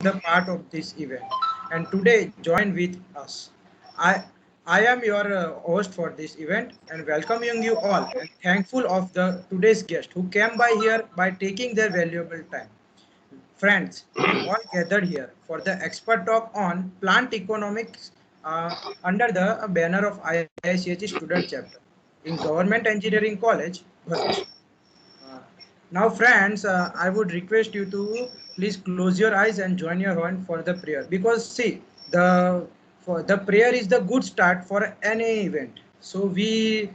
the part of this event. And today, join with us. I I am your host for this event and welcoming you all and thankful of the today's guest who came by here by taking their valuable time. Friends, we all gathered here for the expert talk on plant economics under the banner of IICH student chapter in Government Engineering College, Bharuch. Uh, Now, friends, I would request you to please close your eyes and join your hand for the prayer because see the for the prayer is the good start for any event. So we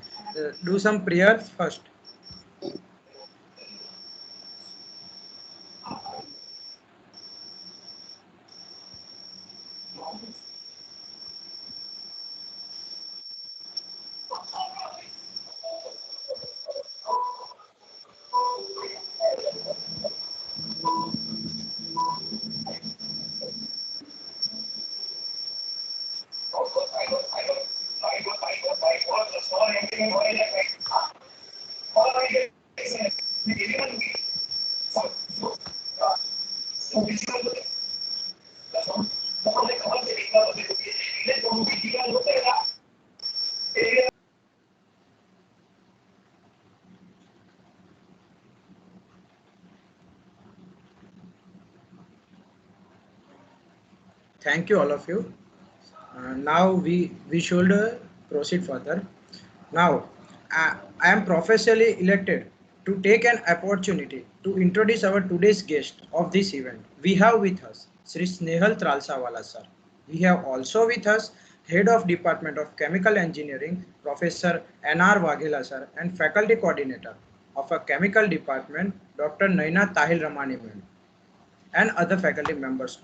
do some prayer first. Thank you all of you. Now we should proceed further. Now, I am professionally elected to take an opportunity to introduce our today's guest of this event. We have with us Sri Snehal Tralsawala sir. We have also with us Head of Department of Chemical Engineering, Professor N.R. Waghela sir, and Faculty Coordinator of a Chemical Department, Dr. Naina Tahil Ramani ma'am, and other faculty members.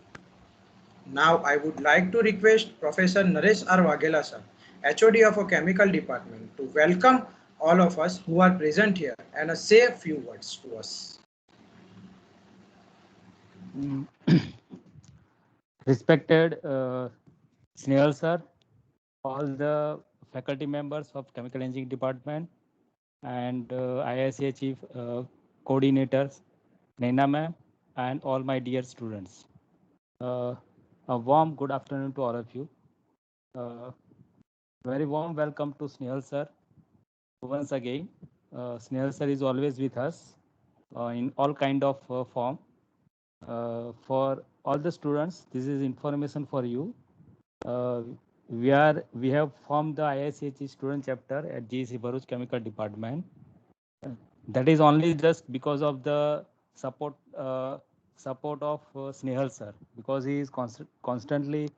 Now I would like to request Professor Naresh R. Waghela sir, HOD of a chemical department, to welcome all of us who are present here and say a few words to us. Mm, Respected Snehal sir, all the faculty members of Chemical Engineering Department and IICA Chief Coordinators, Naina ma'am, and all my dear students. Uh, a warm good afternoon to all of you. Uh, Very warm welcome to Snehal sir once again. Snehal sir is always with us in all kind of form. For all the students, this is information for you. Uh, we have formed the IICH student chapter at GEC Bharuch Chemical Department. That is only just because of the support of Snehal sir, because he is constantly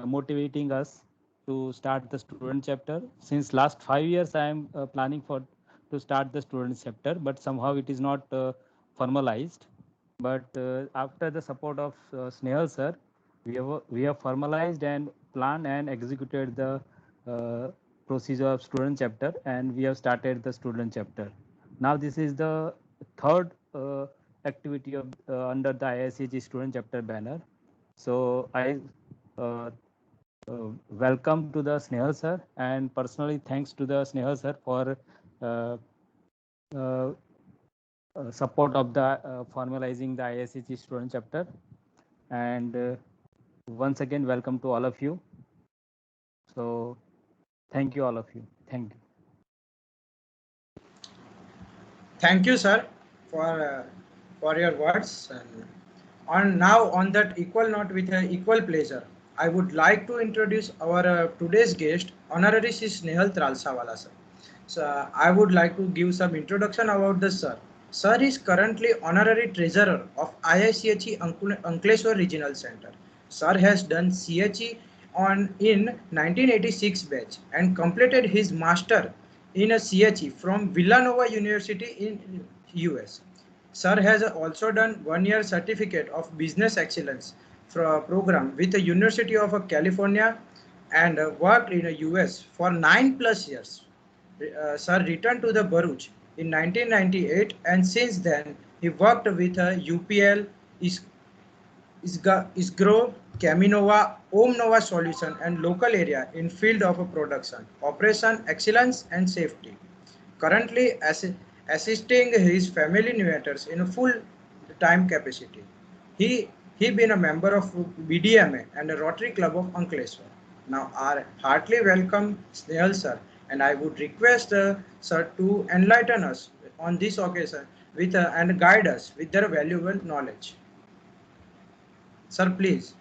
motivating us to start the student chapter. Since last 5 years, I am planning for to start the student chapter, but somehow it is not formalized. But after the support of Snehal sir, we have formalized and planned and executed the uh, procedure of student chapter, and we have started the student chapter. Now this is the third activity of under the IICG student chapter banner. So I uh, welcome to the Snehal sir, and personally thanks to the Snehal sir for uh, uh, support of the formalizing the IICG student chapter. And once again, welcome to all of you. So thank you all of you. Thank you. Thank you, sir, for your words. And on now on that equal note with equal pleasure, I would like to introduce our today's guest, Honorary Sri Snehal Tralsawala sir. So I would like to give some introduction about the sir. Sir is currently honorary treasurer of IICHE Ankleshwar Regional Center. Sir has done CHE on in 1986 batch and completed his master in a CHE from Villanova University in US. Sir has also done 1 year certificate of business excellence program with the University of California and worked in the US for 9 plus years. Sir returned to the Bharuch in 1998 and since then he worked with UPL, ISGRO, Caminova, Omnova Solution and local area in field of production, operation, excellence and safety. Currently assisting his family matters in a full time capacity. He He been a member of BDMA and a Rotary Club of Ankleshwar. Now, our heartily welcome Snehal sir, and I would request sir to enlighten us on this occasion with and guide us with their valuable knowledge. Sir, please.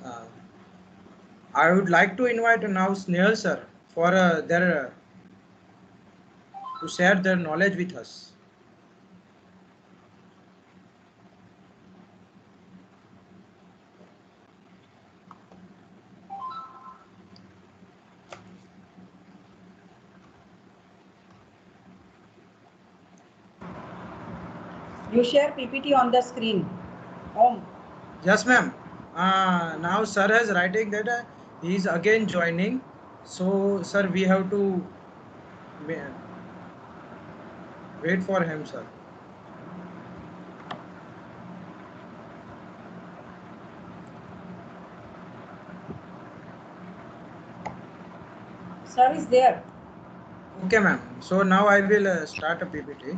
Uh, I would like to invite now Snehal sir for their to share their knowledge with us. You share PPT on the screen. Om. Yes, ma'am. Now sir is writing that he is again joining. So, sir, we have to wait for him, sir. Sir is there. Okay, ma'am. So now I will start a PPT.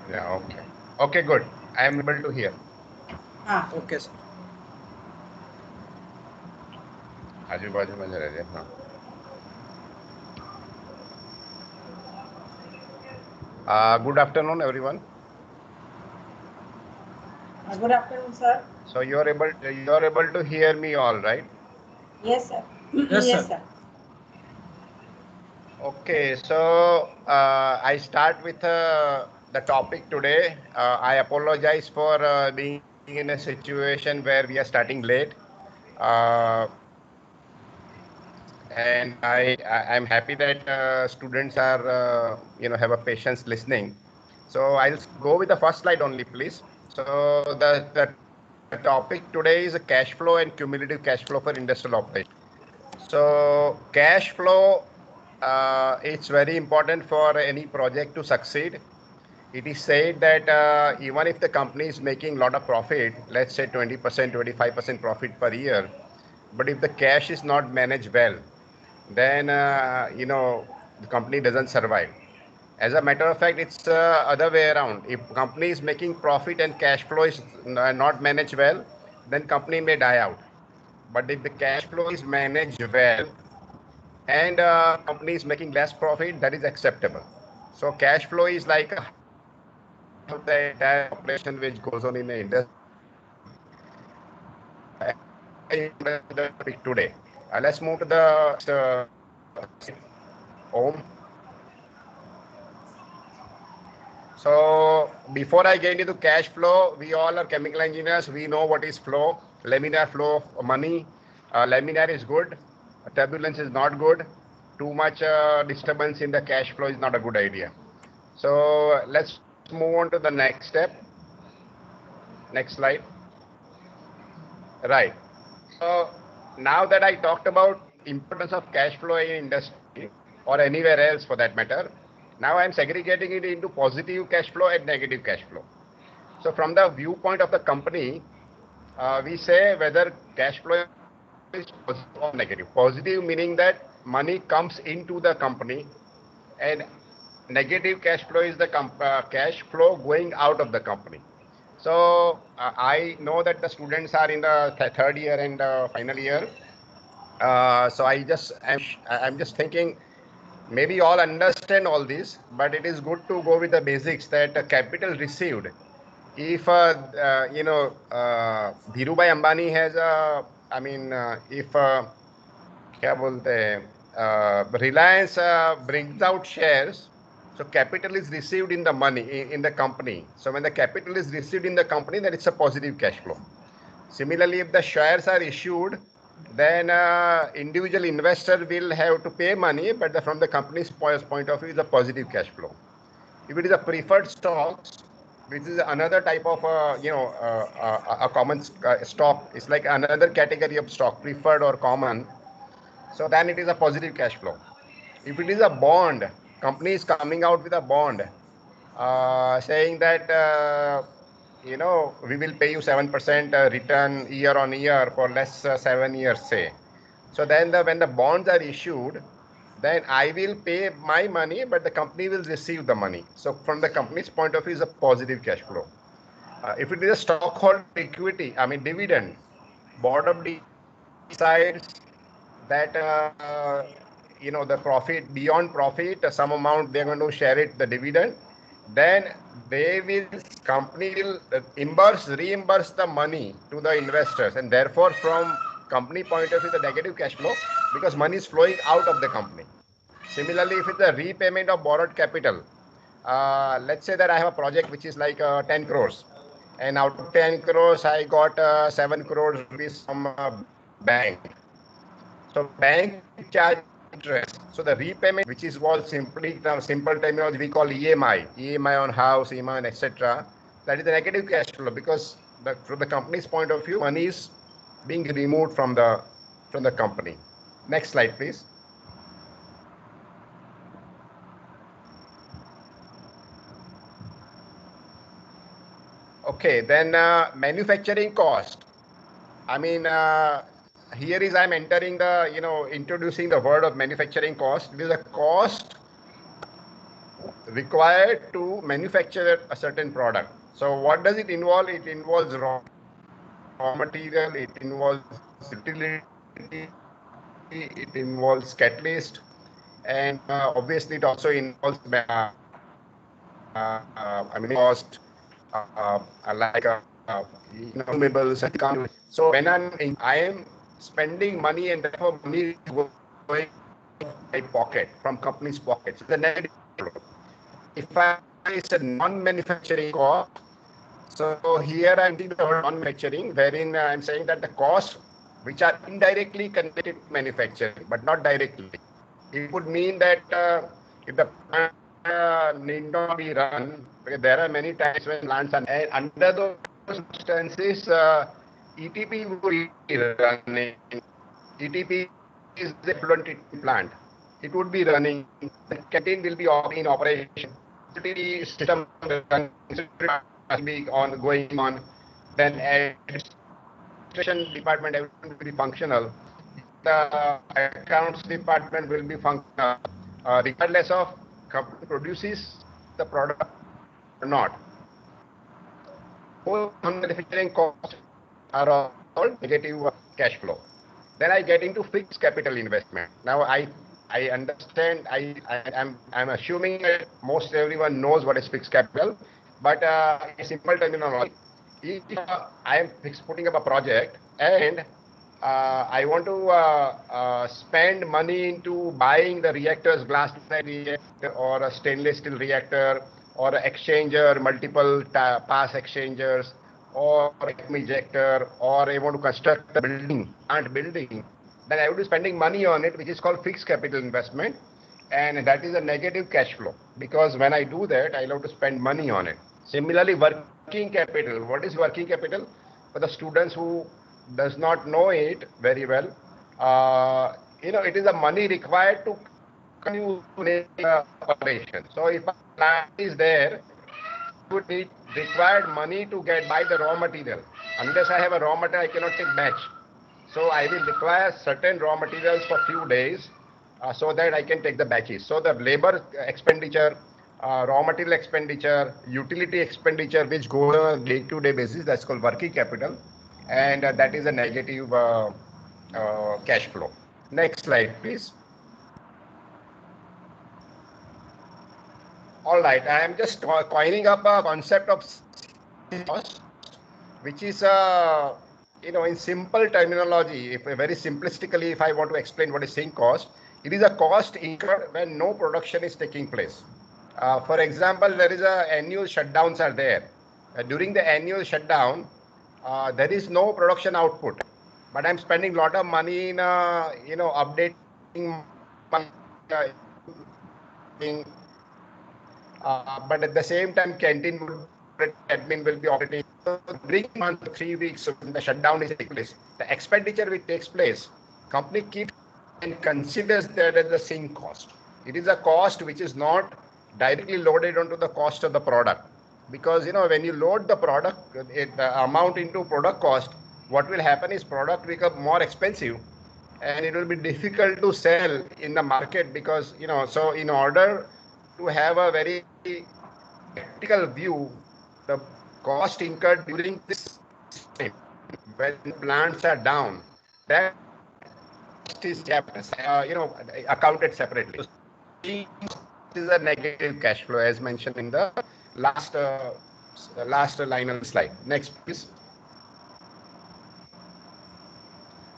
Yeah, okay. Okay, good. I am able to hear. Okay, sir. आजू बाजू में रह जाए हाँ good afternoon everyone. Good afternoon, sir. So you are able to hear me all right? Yes, sir. Yes, Yes, sir. sir. Okay, so I start with the topic today. I apologize for being in a situation where we are starting late. And I'm happy that students are have a patience listening. So I'll go with the first slide only, please. So the topic today is cash flow and cumulative cash flow for industrial operation. So cash flow, it's very important for any project to succeed. It is said that even if the company is making a lot of profit, let's say 20%, 25% profit per year, but if the cash is not managed well, then the company doesn't survive. As a matter of fact, it's other way around. If company is making profit and cash flow is not managed well, then company may die out. But if the cash flow is managed well and company is making less profit, that is acceptable. So cash flow is like a of the entire operation which goes on in the industry. Today, let's move to the home. So before I get into cash flow, we all are chemical engineers. We know what is flow. Laminar flow of money. Laminar is good. Turbulence is not good. Too much disturbance in the cash flow is not a good idea. So let's move on to the next step. Next slide. Right. So now that I talked about importance of cash flow in industry or anywhere else for that matter, now I'm segregating it into positive cash flow and negative cash flow. So from the viewpoint of the company, we say whether cash flow is positive or negative. Positive meaning that money comes into the company, and negative cash flow is the cash flow going out of the company. So I know that the students are in the third year and final year. So I'm just thinking maybe all understand all this, but it is good to go with the basics that capital received. If Dhirubhai Ambani has if क्या बोलते हैं Reliance brings out shares, so capital is received in the money in the company. So when the capital is received in the company, then it's a positive cash flow. Similarly, if the shares are issued, then individual investor will have to pay money, but from the company's point of view, is a positive cash flow. If it is a preferred stocks, which is another type of a common stock, it's like another category of stock, preferred or common. So then it is a positive cash flow. If it is a bond, company is coming out with a bond saying that we will pay you 7% return year on year for less 7 years, say. So then when the bonds are issued, then I will pay my money, but the company will receive the money. So from the company's point of view, is a positive cash flow. If it is a stockholder equity, I mean dividend, board of decides that the profit, beyond profit, some amount they're going to share it, the dividend, then company will reimburse the money to the investors, and therefore from company point of view, the negative cash flow, because money is flowing out of the company. Similarly, if it's a repayment of borrowed capital, let's say that I have a project which is like 10 crores, and out of 10 crores, I got 7 crores rupees from bank. So bank charge interest. So the repayment, which is was simply simple terminology, we call EMI on house, EMI on etc. That is a negative cash flow, because from the company's point of view, money is being removed from the company. Next slide, please. Okay, then manufacturing cost. I mean, here is I'm entering introducing the word of manufacturing cost. It is a cost required to manufacture a certain product. So what does it involve? It involves raw material, it involves utility, it involves catalyst, and obviously it also involves cost like consumables. So when I am spending money, and therefore money is going my pocket, from company's pockets. The negative. If it's a non-manufacturing cost, so here I'm using the word non-manufacturing, wherein I'm saying that the costs which are indirectly connected to manufacturing, but not directly. It would mean that if the plant need not be run, because there are many times when plants are, and under those circumstances, ETP will be running. ETP is the effluent plant. It would be running. The canteen will be in operation. The system will be going on. Then administration department, everything will be functional. The accounts department will be functional, regardless of company produces the product or not. Both manufacturing costs are all negative cash flow. Then I get into fixed capital investment. Now I understand. I'm assuming that most everyone knows what is fixed capital, but in simple terminology, if I am putting up a project and I want to spend money into buying the reactors, glass reactor or a stainless steel reactor or an exchanger, multiple pass exchangers, or ejector, or I want to construct a building, then I would be spending money on it, which is called fixed capital investment. And that is a negative cash flow, because when I do that, I have to spend money on it. Similarly, working capital. What is working capital? For the students who does not know it very well, it is the money required to continue operation. So if a plant is there, would need required money to buy the raw material. Unless I have a raw material, I cannot take batch. So I will require certain raw materials for few days so that I can take the batches. So the labor expenditure, raw material expenditure, utility expenditure, which go on a day-to-day basis, that's called working capital. And that is a negative cash flow. Next slide, please. All right, I am just coining up a concept of cost, which is in simple terminology, very simplistically, if I want to explain what is sink cost, it is a cost incurred when no production is taking place. For example, there is annual shutdowns are there. During the annual shutdown, there is no production output, but I'm spending a lot of money in updating my but at the same time, canteen admin will be operating. So during month 3 weeks, so when the shutdown is taking place, the expenditure which takes place, company keeps and considers that as the sink cost. It is a cost which is not directly loaded onto the cost of the product. because when you load the product, the amount into product cost, what will happen is product become more expensive, and it will be difficult to sell in the market because so in order to have a very practical view, the cost incurred during this time when plants are down, that is kept accounted separately. This is a negative cash flow as mentioned in the last line of the slide. Next, please.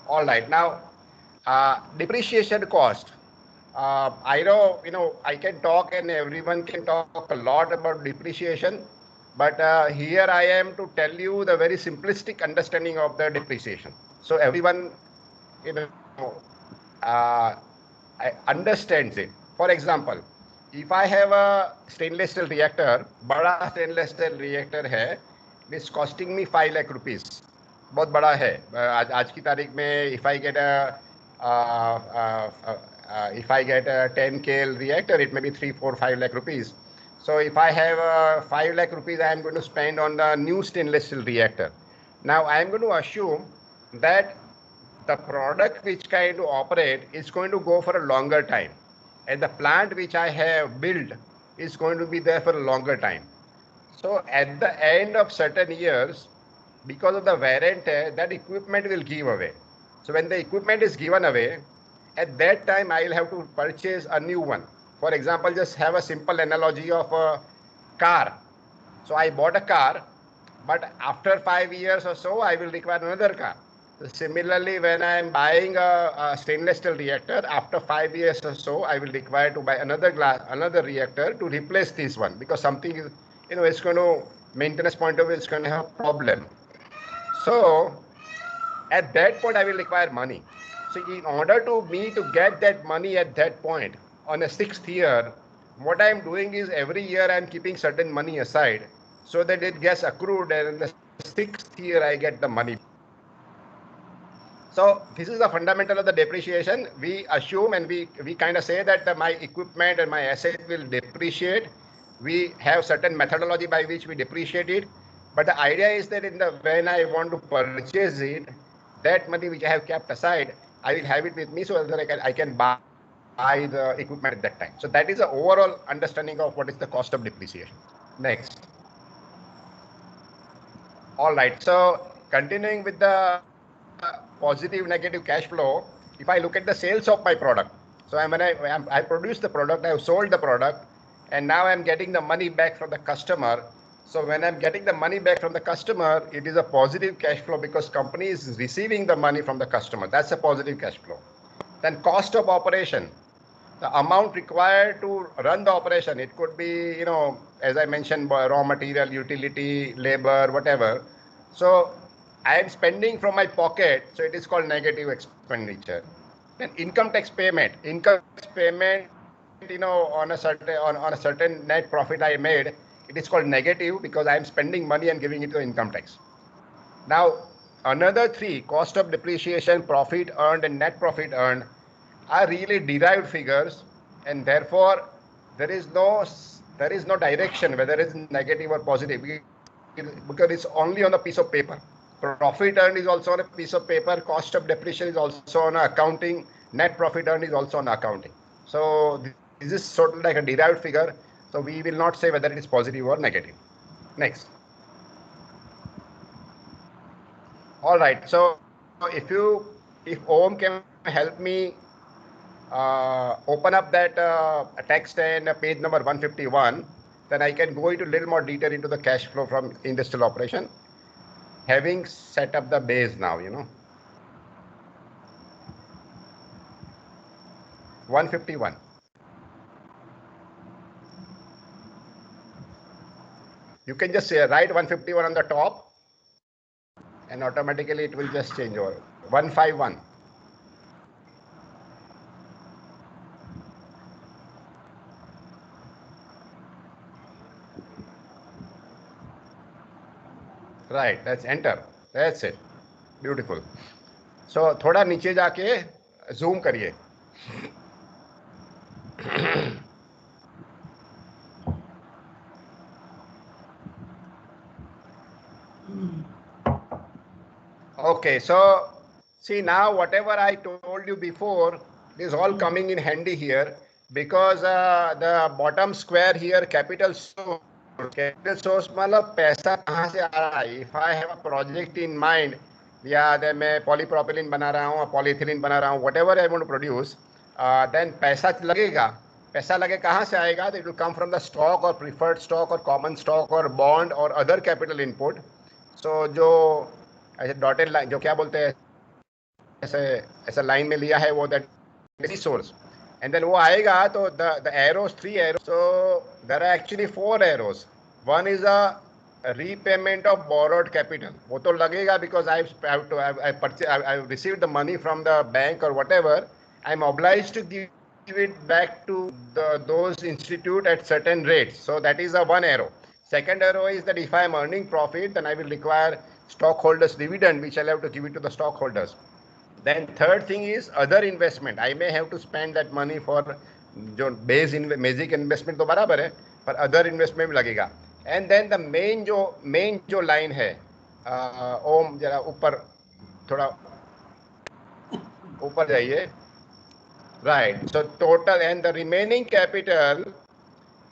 All right, now depreciation cost. I know, I can talk and everyone can talk a lot about depreciation, but here I am to tell you the very simplistic understanding of the depreciation. So everyone, understands it. For example, if I have a stainless steel reactor, बड़ा stainless steel reactor है, it is costing me 5 lakh rupees. बहुत बड़ा है. आज की तारीख में if I get a 10 KL reactor, it may be 3, 4, 5 lakh rupees. So if I have 5 lakh rupees, I am going to spend on the new stainless steel reactor. Now I am going to assume that the product which kind to operate is going to go for a longer time, and the plant which I have built is going to be there for a longer time. So at the end of certain years, because of the wear and tear, that equipment will give away. So when the equipment is given away, at that time I will have to purchase a new one. For example, just have a simple analogy of a car. So I bought a car, but after 5 years or so, I will require another car. So similarly, when I am buying a stainless steel reactor, after 5 years or so, I will require to buy another reactor to replace this one, because something is, it's going to, maintenance point of view, it's going to have a problem. So at that point, I will require money. So in order to me to get that money at that point, on a 6th year, what I am doing is every year I am keeping certain money aside so that it gets accrued, and in the 6th year I get the money. So this is the fundamental of the depreciation. We assume and we kind of say that my equipment and my asset will depreciate. We have certain methodology by which we depreciate it. But the idea is that when I want to purchase it, that money which I have kept aside, I will have it with me so that I can buy the equipment at that time. So that is the overall understanding of what is the cost of depreciation. Next. All right. So continuing with the positive negative cash flow, if I look at the sales of my product, so I produced the product, I have sold the product, and now I'm getting the money back from the customer. So when I'm getting the money back from the customer, it is a positive cash flow because company is receiving the money from the customer. That's a positive cash flow. Then cost of operation, the amount required to run the operation. It could be, as I mentioned, raw material, utility, labor, whatever. So I am spending from my pocket, so it is called negative expenditure. Then income tax payment. Income tax payment, on a certain net profit I made, it is called negative because I am spending money and giving it to income tax. Now, another three, cost of depreciation, profit earned, and net profit earned, are really derived figures, and therefore there is no direction whether it is negative or positive because it's only on a piece of paper. Profit earned is also on a piece of paper. Cost of depreciation is also on accounting. Net profit earned is also on accounting. So this is sort of like a derived figure. So we will not say whether it is positive or negative. Next. All right. So if Om can help me open up that text and page number 151, then I can go into a little more detail into the cash flow from industrial operation, having set up the base now, 151. You can just write 151 on the top and automatically it will just change over. 151. Right, that's enter. That's it. Beautiful. So थोड़ा नीचे जाके zoom करिए. Okay, so see now whatever I told you before is all coming in handy here because the bottom square here capital source मतलब पैसा कहाँ से आ रहा है? If I have a project in mind, या मैं polypropylene बना रहा हूँ, polyethylene बना रहा हूँ, whatever I want to produce, then पैसा लगेगा. पैसा लगे कहाँ से आएगा? It will come from the stock or preferred stock or common stock or bond or other capital input. So जो ऐसे डॉटेड लाइन जो क्या बोलते हैं ऐसे ऐसा लाइन में लिया है वो दैट सोर्स एंड देन वो आएगा तो the arrows 3 arrows so there are actually 4 arrows one is a repayment of borrowed capital वो तो लगेगा because I have to I receive the money from the bank और whatever I am obliged to give it back to those institute at certain rates. So that is a one arrow. Second arrow is that if I am earning profit, then I will require stockholders dividend, which I'll have to give it to the stockholders. Then third thing is other investment. I may have to spend that money for जो basic investment तो बराबर है पर other investment भी लगेगा. And then the main जो line है ओम जरा ऊपर थोड़ा ऊपर जाइए. Right. So total and the remaining capital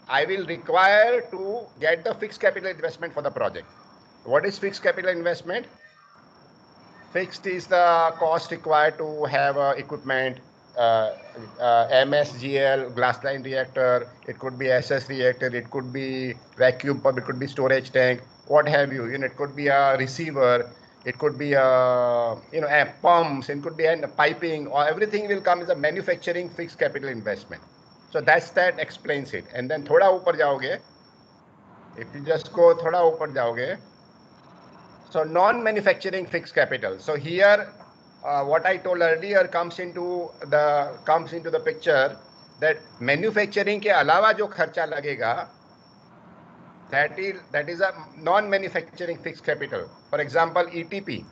I will require to get the fixed capital investment for the project. What is fixed capital investment? Fixed is the cost required to have equipment, MSGL, glass line reactor, it could be SS reactor, it could be vacuum pump, it could be storage tank, what have you. It could be a receiver, it could be a pumps, it could be a piping, or everything will come as a manufacturing fixed capital investment. So that explains it. And then thoda upar jaoge, if you just go thoda upar jaoge, so non-manufacturing fixed capital. So here, what I told earlier comes into the picture that manufacturing के अलावा जो खर्चा लगेगा, that is a non-manufacturing fixed capital. For example, ETP,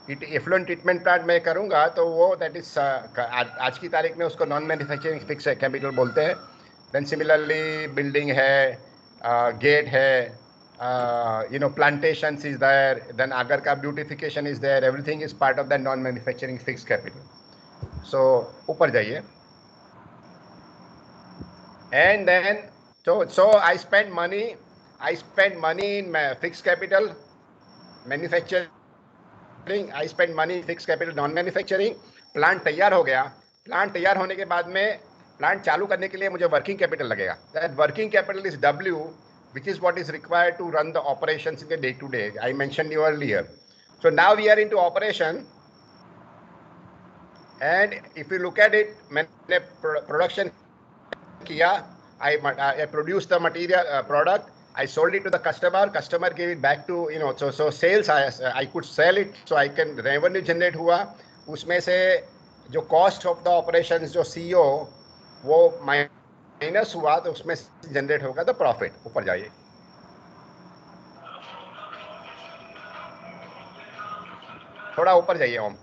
effluent treatment plant मैं करूँगा तो वो that is आज की तारीख में उसको non-manufacturing fixed capital बोलते हैं. Then similarly building है, gate है. Plantations is there, then agar ka beautification is there, everything is part of that non-manufacturing fixed capital. So upar jaiye, and then so I spend money in fixed capital manufacturing, I spend money in fixed capital non-manufacturing. Plant तैयार हो गया, plant तैयार होने के बाद में plant चालू करने के लिए मुझे वर्किंग कैपिटल लगेगा. That working capital is W, which is what is required to run the operations in the day-to-day. I mentioned you earlier. So now we are into operation, and if you look at it, मैंने production किया, I produced the material product, I sold it to the customer gave it back to so sales I could sell it, so I can revenue generate हुआ. उसमें से जो cost of the operations जो CO वो minus हुआ तो उसमें generate होगा तो प्रॉफिट. ऊपर जाइए, थोड़ा ऊपर जाइए ओम.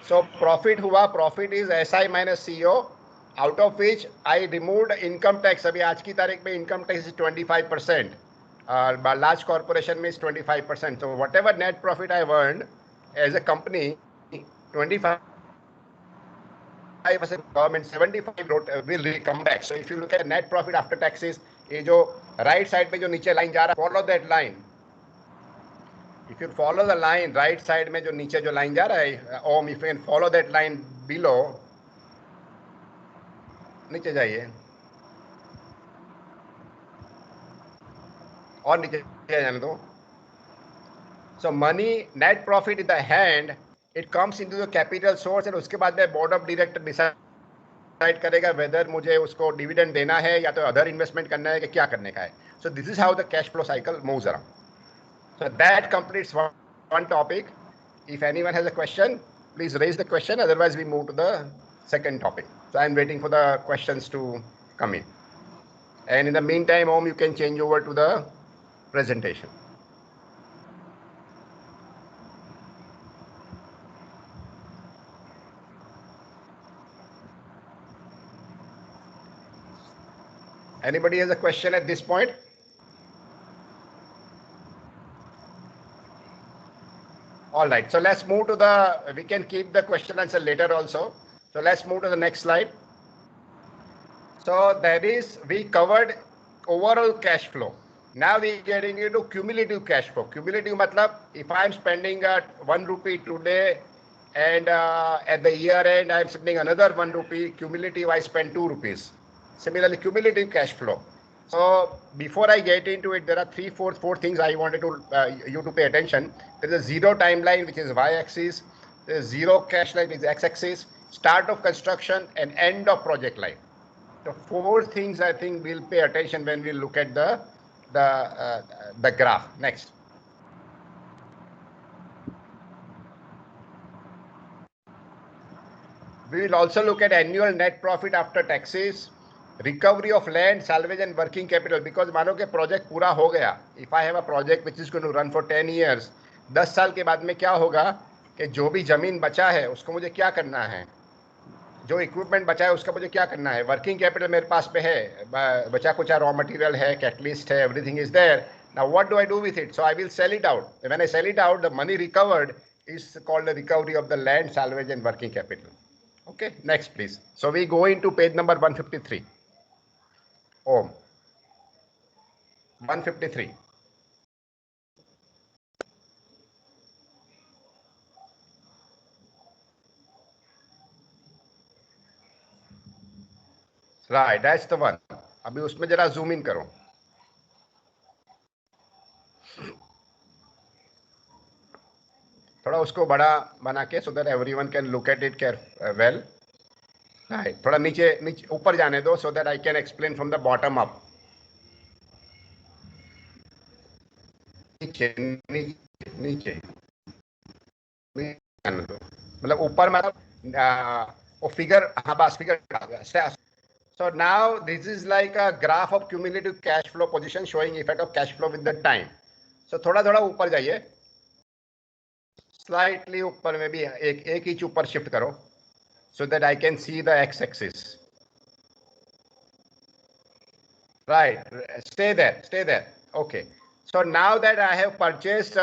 सो प्रॉफिट हुआ, profit is SI minus CO, out of which I removed income tax. अभी आज की तारीख में income tax is 25%, large corporation में is 25%. so whatever net profit I earned as a company, 25% government, 75 will come back. So if you look at net profit after taxes, ये जो right side पे जो नीचे line जा रहा है, follow that line. If you follow the line, right side में जो नीचे जो line जा रहा है, if you can follow that line below, नीचे जाइए और नीचे जाने दो. So money, net profit in the hand, it comes into the capital source, and उसके बाद में board of director decide करेगा whether मुझे उसको dividend देना है या तो other investment करना है कि क्या करने का है. So this is how the cash flow cycle moves around. So that completes one topic. If anyone has a question, please raise the question. Otherwise, we move to the second topic. So I'm waiting for the questions to come in. And in the meantime, Om, you can change over to the presentation. Anybody has a question at this point? All right. So let's move to the, we can keep the question answer later also. So let's move to the next slide. So that is, we covered overall cash flow. Now we're getting into cumulative cash flow. Cumulative matlab, if I'm spending 1 rupee today and at the year end I'm spending another 1 rupee, cumulative I spend 2 rupees. Similarly, cumulative cash flow. So before I get into it, there are four things I wanted to you to pay attention. There is a zero timeline, which is y-axis. There is zero cash line, which is x-axis. Start of construction and end of project line. The four things I think we'll pay attention when we look at the graph. Next. We will also look at annual net profit after taxes, recovery of land, salvage and working capital. Because मानो कि project पूरा हो गया. If I have a project which is going to run for 10 years, 10 साल के बाद में क्या होगा कि जो भी जमीन बचा है उसको मुझे क्या करना है, जो इक्विपमेंट बचा है उसका मुझे क्या करना है. वर्किंग कैपिटल मेरे पास पे है, बचा कुचा रॉ मटेरियल है, कैटलिस्ट है, everything is there. Now what do I do with it? So I will sell it out. When I sell it out, the money recovered is called the recovery of the land, salvage and working capital. Okay, next please. So we go into page number 153. 153. Right, that's the one. अभी उसमें जरा zoom in करो. थोड़ा उसको बड़ा बना के, so that everyone can look at it well. Right. थोड़ा नीचे ऊपर जाने दो, so that I can explain from the bottom up. नीचे मतलब ऊपर मतलब वो फिगर, हाँ बस figure. So now this is like a graph of cumulative cash flow position showing effect of cash flow with the time. So थोड़ा ऊपर जाइए, slightly ऊपर में भी एक इंच ऊपर शिफ्ट करो, so that I can see the x-axis. Right, stay there. Okay. So now that I have purchased,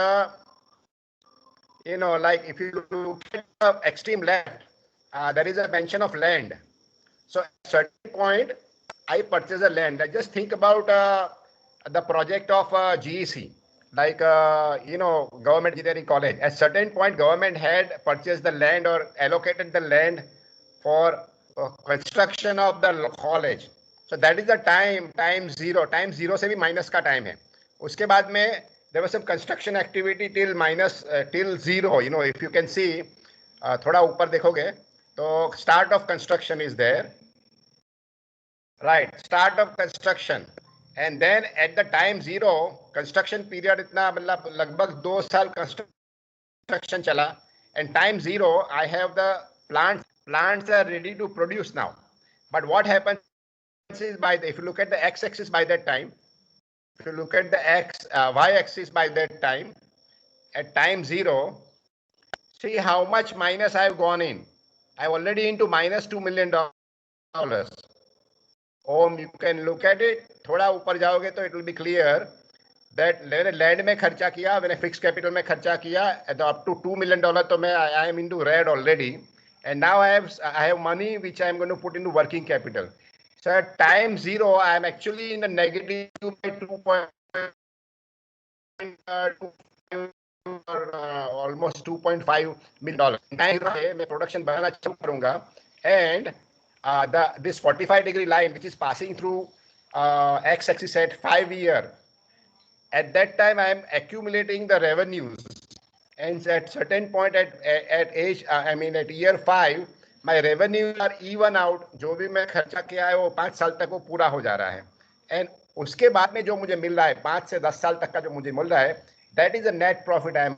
like if you look at the extreme left, there is a mention of land. So at a certain point, I purchase a land. I just think about the project of GEC, like, government engineering college. At a certain point, government had purchased the land or allocated the land for construction of the college. So that is the time zero से भी minus का time है. उसके बाद में there was some construction activity till zero. If you can see, थोड़ा ऊपर देखोगे तो start of construction is there. Right, start of construction, and then at the time zero, construction period इतना मतलब लगभग 2 साल construction चला, and time zero I have the plants are ready to produce now. But what happens is, if you look at the x-axis by that time, if you look at the y-axis by that time, at time zero, see how much minus I have gone in. I'm already into minus $2 million. You can look at it. थोड़ा ऊपर जाओगे तो it will be clear that land में खर्चा किया, मैंने fixed capital में खर्चा किया up to $2 million, तो मैं I am into red already, and now I have money which I am going to put into working capital. So at time zero, I am actually in the negative by 2.2 or almost $2.5 million. मैं production बढ़ाना चालू करूँगा, and this 45-degree line which is passing through x-axis at 5-year, at that time I am accumulating the revenues, and at certain point at year 5, my revenues are even out. जो भी मैं खर्चा किया है वो 5 साल तक वो पूरा हो जा रहा है, and उसके बाद में जो मुझे मिल रहा है 5 से 10 साल तक का जो मुझे मिल रहा है, that is the net profit I am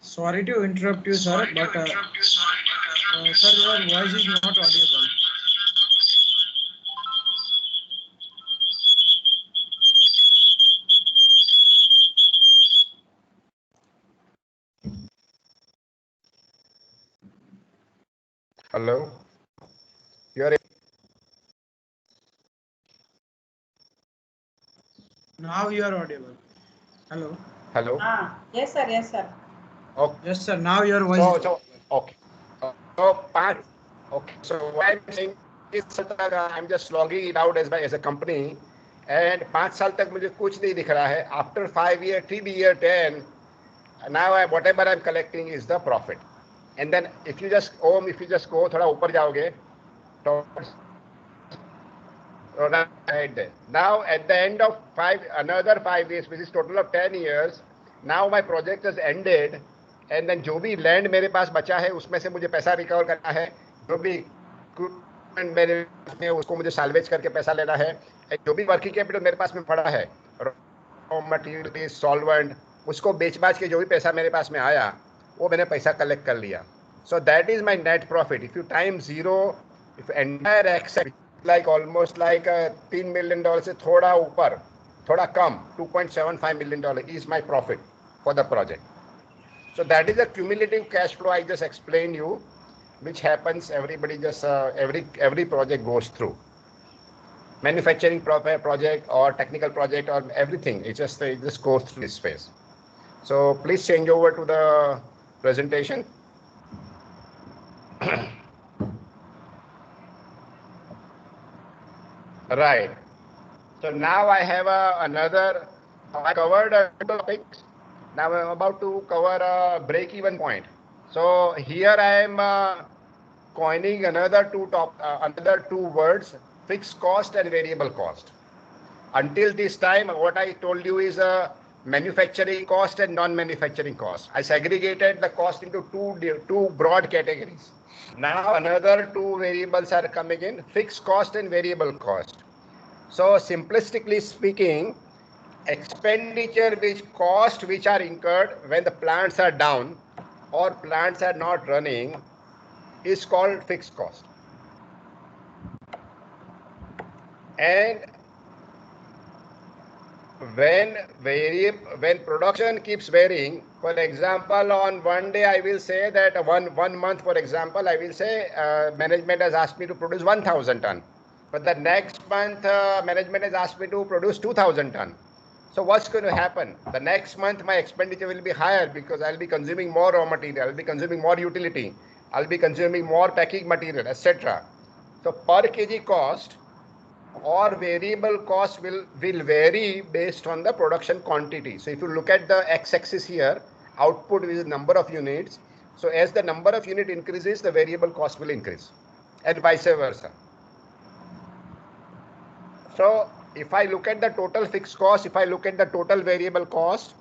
Sorry to interrupt you, sir, but sir, your voice is not audible. Hello. You are. Now you are audible. Hello. Hello. Yes, sir. Yes, sir. Okay. Yes, sir. Now your voice. So okay. So part. Okay. So what I'm saying is that I'm just logging it out as a company, and 5 साल तक मुझे कुछ नहीं दिख रहा है. After 5 year, 3 year, 10, now whatever I'm collecting is the profit. And then if you just go थोड़ा ऊपर जाओगे, तो right there. Now at the end of another 5 years, which is total of 10 years, now my project has ended, and then जो भी land मेरे पास बचा है उसमें से मुझे पैसा रिकवर करना है, जो भी equipment मेरे पास में उसको मुझे salvage करके पैसा लेना है, जो भी working capital मेरे पास में पड़ा है, raw material, solvent, उसको बेच-बाच के जो भी पैसा मेरे पास में आया, वो मैंने पैसा collect कर लिया. So that is my net profit. If you time zero, if entire excess like almost like $3 million से थोड़ा ऊपर, थोड़ा कम, $2.75 million is my profit for the project. So that is a cumulative cash flow I just explained you, which happens. Everybody just every project goes through. Manufacturing project or technical project or everything, it just goes through this phase. So please change over to the presentation. Right. So now I have I covered two topics. Now I'm about to cover a break-even point. So here I am coining another two words, fixed cost and variable cost. Until this time, what I told you is manufacturing cost and non-manufacturing cost. I segregated the cost into two broad categories. Now another two variables are coming in, fixed cost and variable cost. So simplistically speaking, expenditure which are incurred when the plants are down or plants are not running is called fixed cost. And when production keeps varying, for example, on one day I will say that one month, for example, I will say management has asked me to produce 1,000 ton, but the next month management has asked me to produce 2,000 ton. So what's going to happen? The next month my expenditure will be higher because I'll be consuming more raw material, I'll be consuming more utility, I'll be consuming more packing material, etc. So per kg cost or variable cost will vary based on the production quantity. So if you look at the x-axis here, output is number of units. So as the number of unit increases, the variable cost will increase, and vice versa. So if I look at the total fixed cost, if I look at the total variable cost,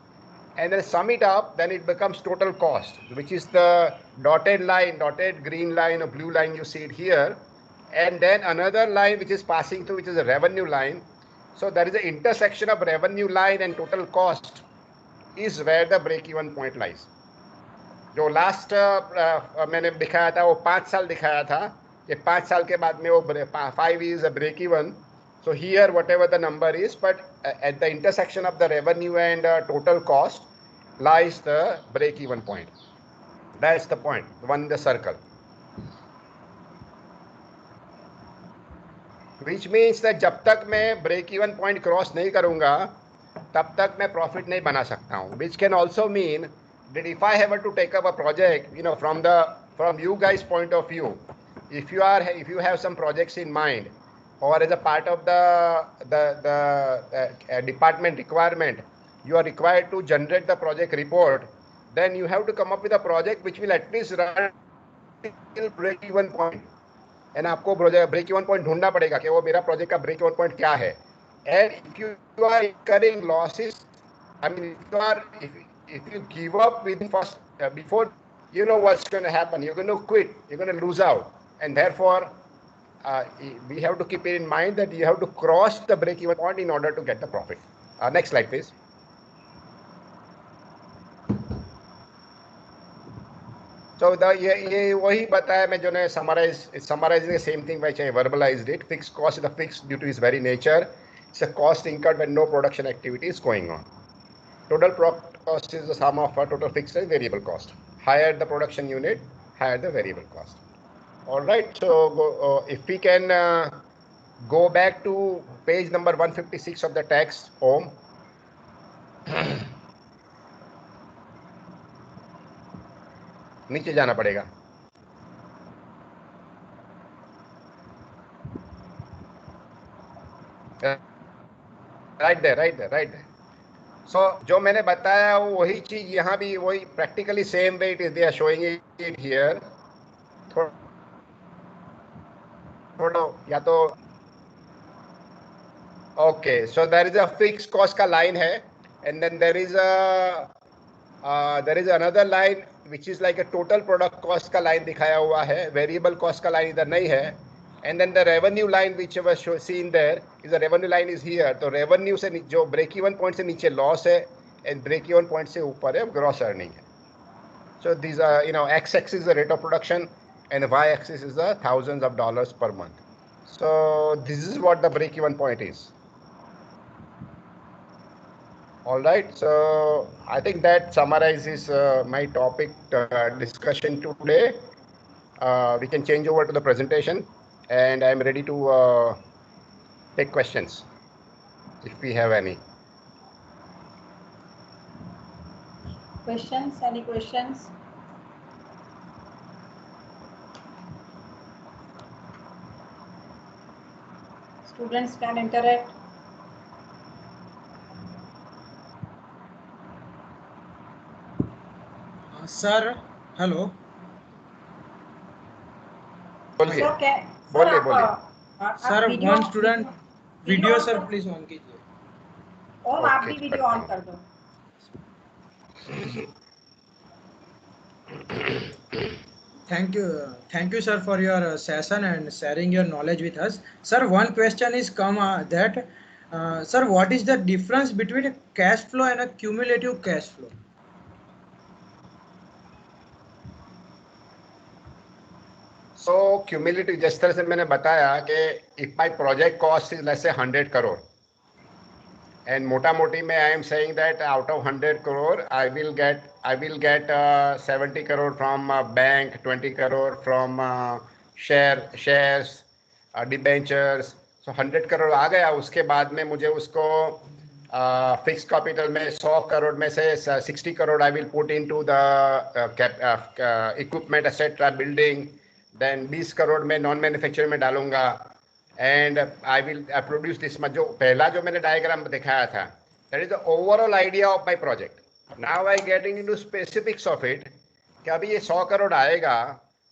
and then sum it up, then it becomes total cost, which is the dotted line, dotted green line or blue line, you see it here. And then another line which is passing through, which is a revenue line. So there is an intersection of revenue line and total cost is where the break-even point lies. जो last मैंने दिखाया था वो 5 साल दिखाया था, ये 5 साल के बाद में वो 5 is a break-even. So here whatever the number is, but at the intersection of the revenue and total cost lies the break-even point. That's the point, the one in the circle. Which means that जब तक मैं break even point cross नहीं करूँगा तब तक मैं profit नहीं बना सकता हूँ. Which can also mean that if I have to take up a project, you know, from you guys' point of view, if you have some projects in mind, or as a part of the department requirement, you are required to generate the project report, then you have to come up with a project which will at least run till break even point. And आपको break even point ढूंढना पड़ेगा कि वो मेरा project का break even point क्या है. And if you are incurring losses, I mean, if you give up within first before you know what's going to happen, you're going to quit, you're going to lose out, and therefore we have to keep it in mind that you have to cross the break even point in order to get the profit. Next slide, please. So ये वही बताया मैं जो ने summarizing the same thing which I verbalized it. Fixed cost is the fixed due to its very nature. It's a cost incurred when no production activity is going on. Total product cost is the sum of total fixed and variable cost. Higher the production unit, higher the variable cost. All right. So if we can go back to page number 156 of the text, Om. नीचे जाना पड़ेगा. Right there. So जो मैंने बताया वो वही चीज यहाँ भी वही practically same way it is. They are showing it here. थोड़ा या तो okay. So there is a fixed cost का line है, and then there is another line which is like a total product cost का line दिखाया हुआ है. Variable cost का line इधर नहीं है. And then the revenue line which was seen there is the revenue line is here. तो revenue से जो break even point से नीचे loss है and break even point से ऊपर है gross earning है. So these are, x axis is the rate of production and y axis is the thousands of dollars per month. So this is what the break even point is. All right. So I think that summarizes my topic discussion today. We can change over to the presentation. And I'm ready to take questions if we have any. Questions? Any questions? Students can interact. Sir, hello. बोलिए. Sir, बोलिए. Sir one student video sir please on कीजिए. ओम आप भी video on कर दो. Thank you sir for your session and sharing your knowledge with us. Sir, one question is come that sir, what is the difference between a cash flow and a cumulative cash flow? So cumulative, जिस तरह से मैंने बताया कि if my project cost is let's say 100 crore, and मोटा मोटी में I am saying that out of 100 crore I will get 70 crore from bank, 20 crore from shares, debentures. So 100 crore आ गया. उसके बाद में मुझे उसको फिक्स कैपिटल में 100 करोड़ में से 60 crore I will put into the equipment etc building. Then 20 crore में नॉन मैन्युफैक्चरिंग में डालूंगा and I will produce this much. जो पहला जो मैंने डायग्राम दिखाया था, that is the overall idea of my project. Now I getting into specifics of it कि अभी ये 100 करोड़ आएगा,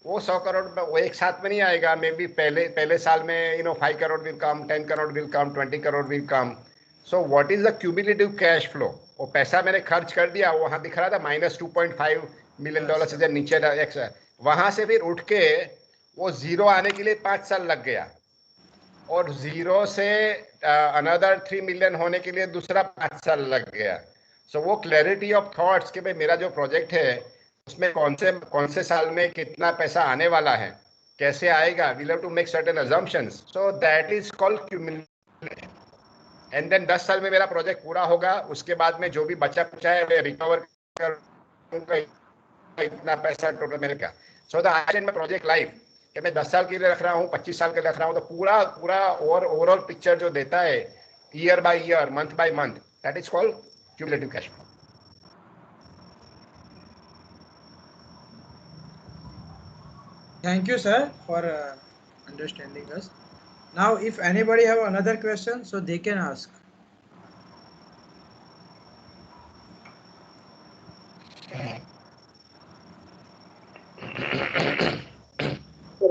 वो 100 करोड़ वो एक साथ में नहीं आएगा. मे बी पहले साल में 5 crore will come, 10 crore will come, 20 crore will come. So what is the cumulative cash flow? वो पैसा मैंने खर्च कर दिया, वहाँ दिख रहा था -$2.5 million से जब नीचे वहां से फिर उठ के वो जीरो आने के लिए 5 साल लग गया, और जीरो से अनदर 3 मिलियन होने के लिए दूसरा 5 साल लग गया. सो वो क्लैरिटी ऑफ थॉट्स कि भाई मेरा जो प्रोजेक्ट है उसमें कौन से साल में कितना पैसा आने वाला है, कैसे आएगा, we have to make certain assumptions. So that is called accumulation. And then 10 साल में मेरा प्रोजेक्ट पूरा होगा, उसके बाद में जो भी बचा है मैं रिकवर करूंगा, इतना पैसा टोटल मेरे क्या. सो द आइडेंट में प्रोजेक्ट लाइफ कि मैं 10 साल के लिए रख रहा हूँ, 25 साल के लिए रख रहा हूँ, तो पूरा ओवरऑल पिक्चर जो देता है year by year, month by month, that is called cumulative cash flow. Thank you sir for understanding us. Now if anybody have another question, so they can ask.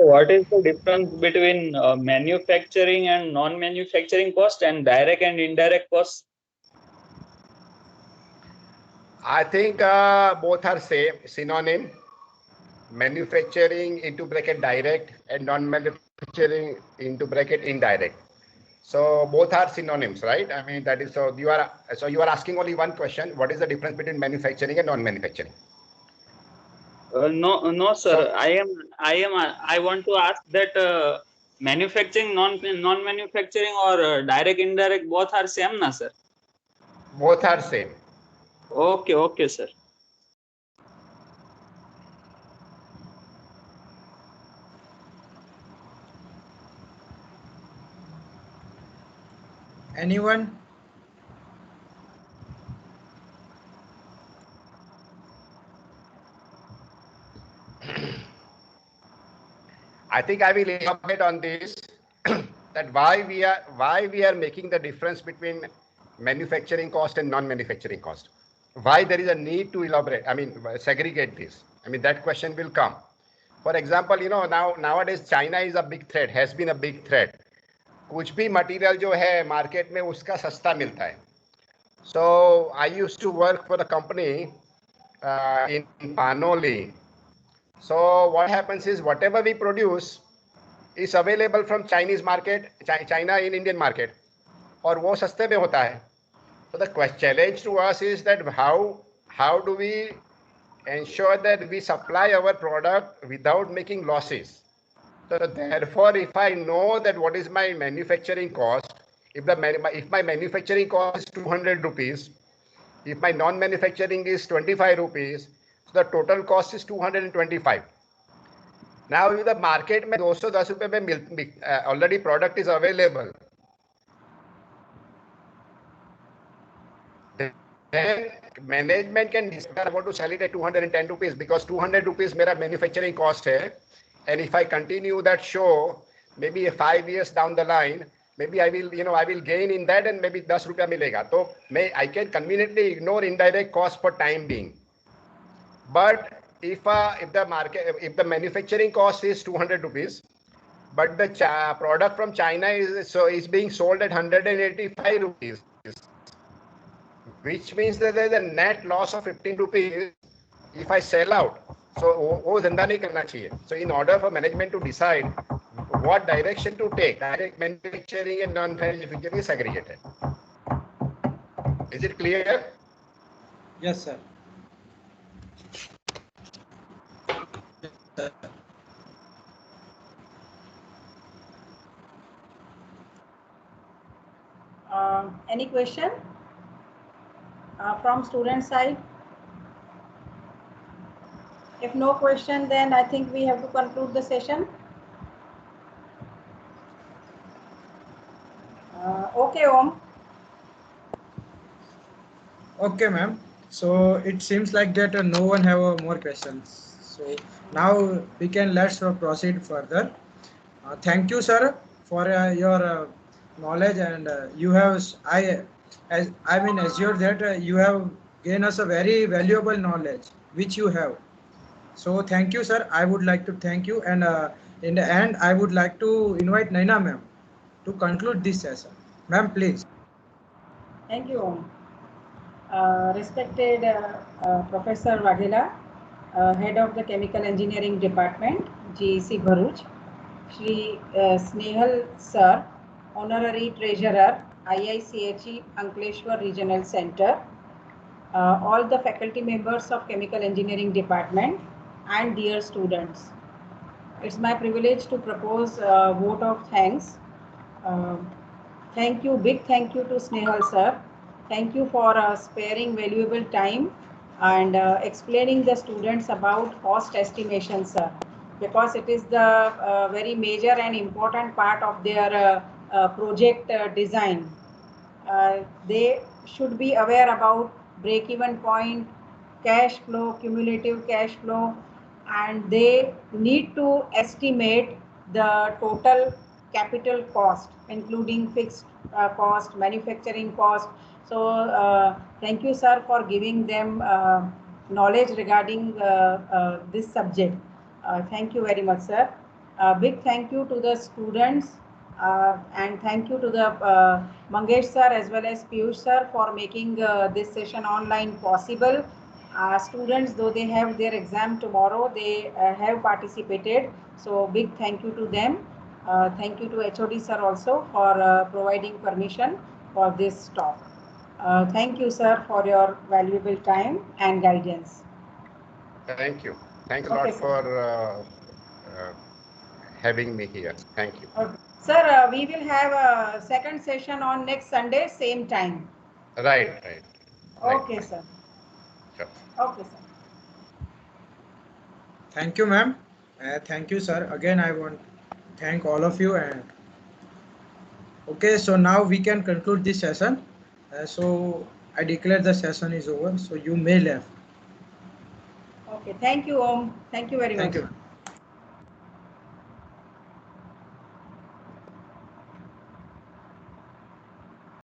What is the difference between manufacturing and non-manufacturing cost and direct and indirect costs? I think both are same, synonym. Manufacturing into bracket direct and non-manufacturing into bracket indirect. So both are synonyms, right? I mean that is so you are asking only one question: what is the difference between manufacturing and non-manufacturing? No, sir. I want to ask that manufacturing, non-manufacturing, or direct, indirect, both are same, na, sir? Both are same. Okay, okay, sir. Anyone? I think I will elaborate on this that why we are making the difference between manufacturing cost and non-manufacturing cost. Why there is a need to elaborate, I mean segregate this. I mean that question will come. For example, nowadays China is a big threat, has been a big threat. कुछ भी material जो है market में उसका सस्ता मिलता है. So I used to work for a company in Panoli. So what happens is whatever we produce is available from Chinese market, China in Indian market, और वो सस्ते में होता है. So the challenge to us is that how do we ensure that we supply our product without making losses. So therefore, if I know that what is my manufacturing cost, if my manufacturing cost is 200 rupees, if my non-manufacturing is 25 rupees, so the total cost is 225. Now, if the market में 210 रुपए में already product is available, then management can decide I want to sell it at 210 rupees because 200 rupees मेरा manufacturing cost है, and if I continue that show, maybe 5 years down the line, maybe I will gain in that and maybe 10 रुपया मिलेगा. तो I can conveniently ignore indirect cost for time being. But if the manufacturing cost is 200 rupees, but the product from China is being sold at 185 rupees, which means that there is a net loss of 15 rupees if I sell out. So वो धंधा नहीं करना चाहिए. So in order for management to decide what direction to take, direct manufacturing and non-manufacturing is segregated. Is it clear? Yes, sir. Any question from student side? If no question, then I think we have to conclude the session. Okay, Om. Okay, ma'am. So it seems like that no one have more questions. So now we can let's proceed further. Thank you, sir, for your knowledge, and you have I mean assured that you have gained us a very valuable knowledge which you have. So thank you, sir. I would like to thank you, and in the end, I would like to invite Naina ma'am to conclude this session. Ma'am, please. Thank you, Om. Respected Professor Waghela, Head of the Chemical Engineering Department, GEC Bharuch, Shri Snehal Sir, Honorary Treasurer, IICHE Ankleshwar Regional Center, all the faculty members of Chemical Engineering Department, and dear students. It's my privilege to propose a vote of thanks. Thank you, big thank you to Snehal Sir. Thank you for sparing valuable time and explaining the students about cost estimation, sir, because it is the very major and important part of their project design. They should be aware about break-even point, cash flow, cumulative cash flow, and they need to estimate the total capital cost, including fixed cost, manufacturing cost. So thank you, sir, for giving them knowledge regarding this subject. Thank you very much, sir. Big thank you to the students and thank you to the Mangesh sir as well as Piyush sir for making this session online possible. Students, though they have their exam tomorrow, they have participated. So big thank you to them. Thank you to HOD sir also for providing permission for this talk. Thank you, sir, for your valuable time and guidance. Thank you. Thanks a Okay, lot sir. for having me here. Thank you. Okay. Sir, we will have a second session on next Sunday, same time. Right. Okay, Right. sir. Sure. Okay, sir. Thank you, ma'am. Thank you, sir. Again, I want to thank all of you. And okay, so now we can conclude this session. So I declare the session is over. So you may leave. Okay, thank you, Om. Thank you very Thank much. you.